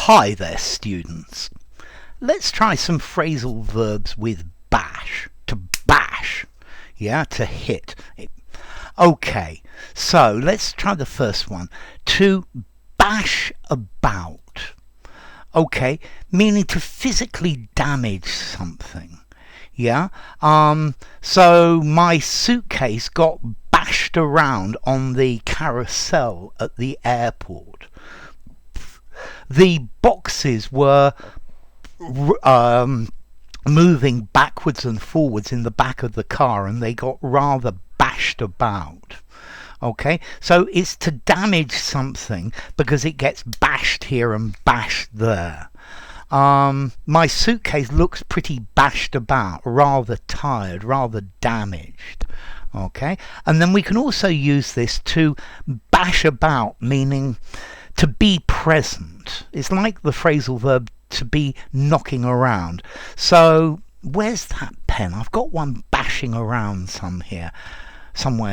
Hi there, students. Let's try some phrasal verbs with bash. To bash. Yeah, to hit. Okay, so let's try the first one. To bash about. Okay, meaning to physically damage something. Yeah, so my suitcase got bashed around on the carousel at the airport. The boxes were moving backwards and forwards in the back of the car, and they got rather bashed about. Okay, so it's to damage something because it gets bashed here and bashed there. My suitcase looks pretty bashed about, rather tired, rather damaged. Okay, and then we can also use this to bash about, meaning to be present. It's like the phrasal verb to be knocking around. So where's that pen? I've got one bashing around somewhere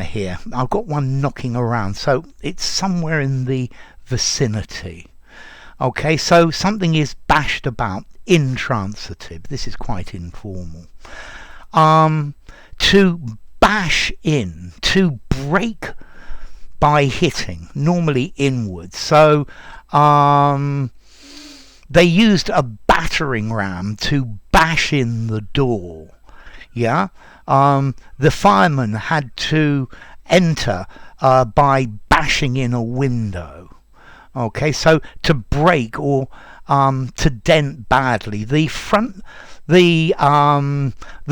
here. I've got one knocking around. So it's somewhere in the vicinity. Okay, so something is bashed about, intransitive. This is quite informal. To bash in, to break by hitting, normally inwards. So they used a battering ram to bash in the door. Yeah, the fireman had to enter by bashing in a window. Okay, so to break or to dent badly. The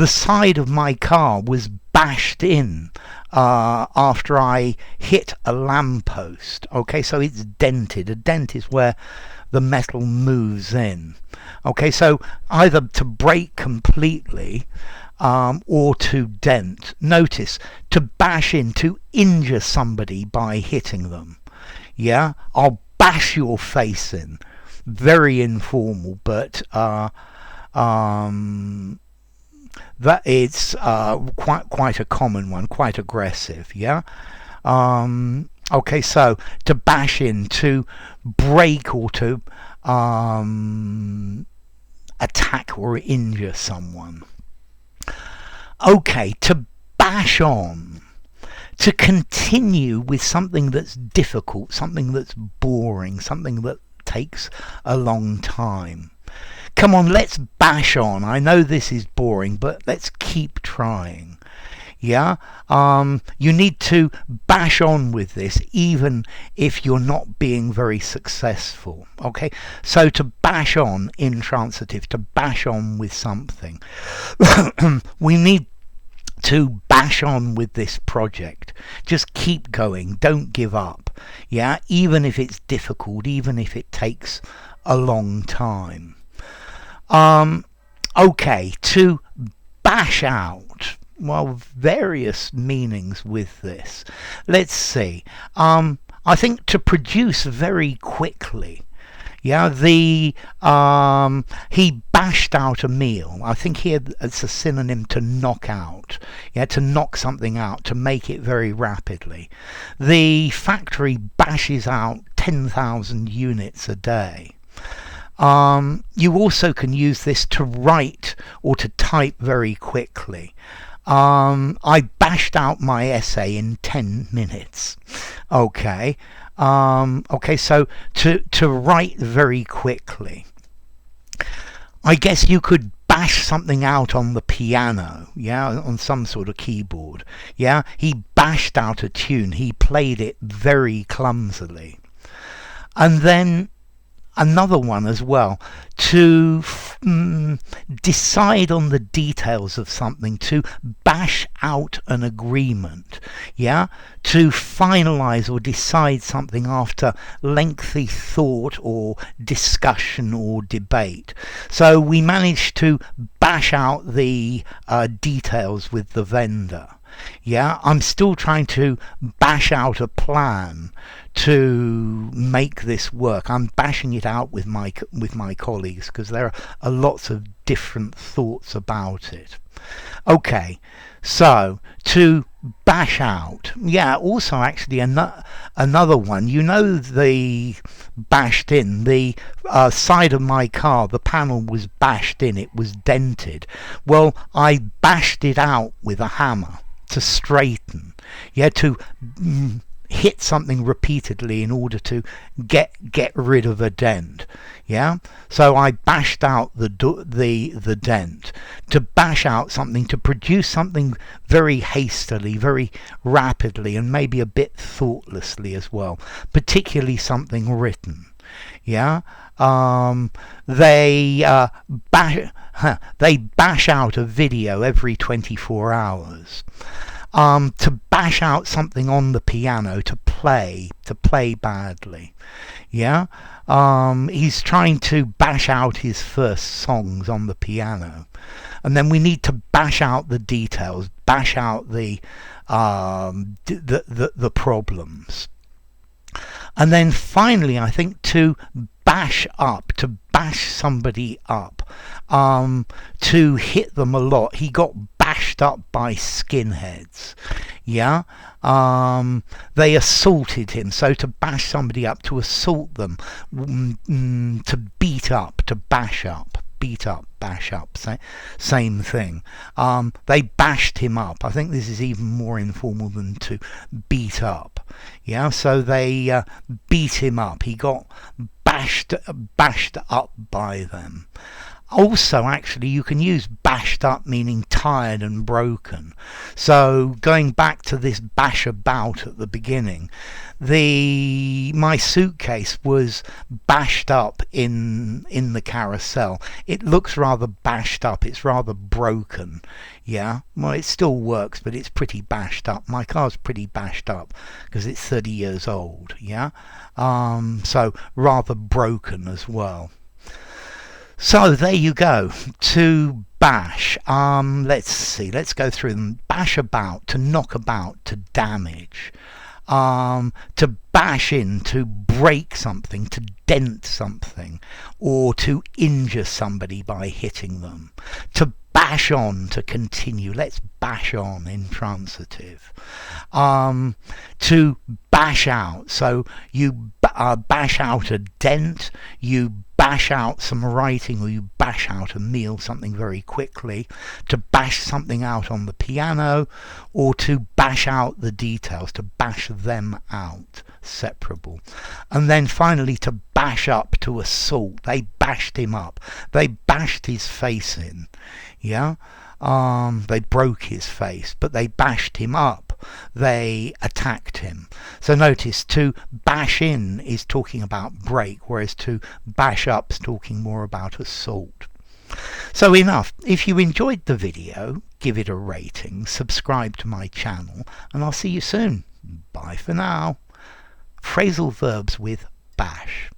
side of my car was bashed in after I hit a lamppost. Okay, so it's dented. A dent is where the metal moves in. Okay, so either to break completely or to dent. Notice, to bash in, to injure somebody by hitting them. Yeah, I'll bash your face in. Very informal, but that it's quite a common one, quite aggressive. Yeah. Okay, so to bash in, to break or to attack or injure someone. Okay, to bash on. To continue with something that's difficult, something that's boring, something that takes a long time. Come on, let's bash on. I know this is boring, but let's keep trying. Yeah, you need to bash on with this, even if you're not being very successful. Okay, so to bash on, intransitive, to bash on with something. We need to bash on with this project. Just keep going. Don't give up. Yeah, even if it's difficult, even if it takes a long time. Okay, to bash out. Well, various meanings with this. Let's see. I think to produce very quickly. Yeah, he bashed out a meal. I think here it's a synonym to knock out. Yeah, to knock something out, to make it very rapidly. The factory bashes out 10,000 units a day. You also can use this to write or to type very quickly. I bashed out my essay in 10 minutes. Okay. Okay, so to write very quickly. I guess you could bash something out on the piano, yeah, on some sort of keyboard. Yeah, he bashed out a tune. He played it very clumsily. And then another one as well, to decide on the details of something, to bash out an agreement, yeah, to finalize or decide something after lengthy thought or discussion or debate. So we managed to bash out the details with the vendor. Yeah, I'm still trying to bash out a plan to make this work. I'm bashing it out with my colleagues because there are lots of different thoughts about it. Okay, so to bash out, yeah, also actually another one, you know, the bashed in, the side of my car, the panel was bashed in, it was dented. Well, I bashed it out with a hammer to straighten, yeah, to hit something repeatedly in order to get rid of a dent. Yeah, so I bashed out the dent. To bash out something, to produce something very hastily, very rapidly, and maybe a bit thoughtlessly as well, particularly something written. Yeah, they they bash out a video every 24 hours. To bash out something on the piano, to play badly. Yeah, he's trying to bash out his first songs on the piano, and then we need to bash out the details, bash out the problems. And then finally, I think to bash somebody up, to hit them a lot. He got bashed up by skinheads. Yeah, they assaulted him. So to bash somebody up, to assault them, to beat up, to bash up. Beat up, bash up, same thing. They bashed him up. I think this is even more informal than to beat up. Yeah, so they beat him up. He got bashed up by them. Also, actually, you can use bashed up meaning tired and broken. So going back to this bash about at the beginning, my suitcase was bashed up in the carousel. It looks rather bashed up. It's rather broken. Yeah, well, it still works, but it's pretty bashed up. My car's pretty bashed up because it's 30 years old. Yeah, so rather broken as well. So there you go. To bash. Let's see. Let's go through them. Bash about, to knock about, to damage. To bash in, to break something, to dent something, or to injure somebody by hitting them. To bash on, to continue. Let's bash on, intransitive. To bash out. So you bash out a dent, you bash out some writing, or you bash out a meal, something very quickly. To bash something out on the piano, or to bash out the details, to bash them out, separable. And then finally to bash up, to assault. They bashed him up. They bashed his face in. Yeah, they broke his face, but they bashed him up. They attacked him. So notice, to bash in is talking about break, whereas to bash up is talking more about assault. So enough. If you enjoyed the video, give it a rating, subscribe to my channel, and I'll see you soon. Bye for now. Phrasal verbs with bash.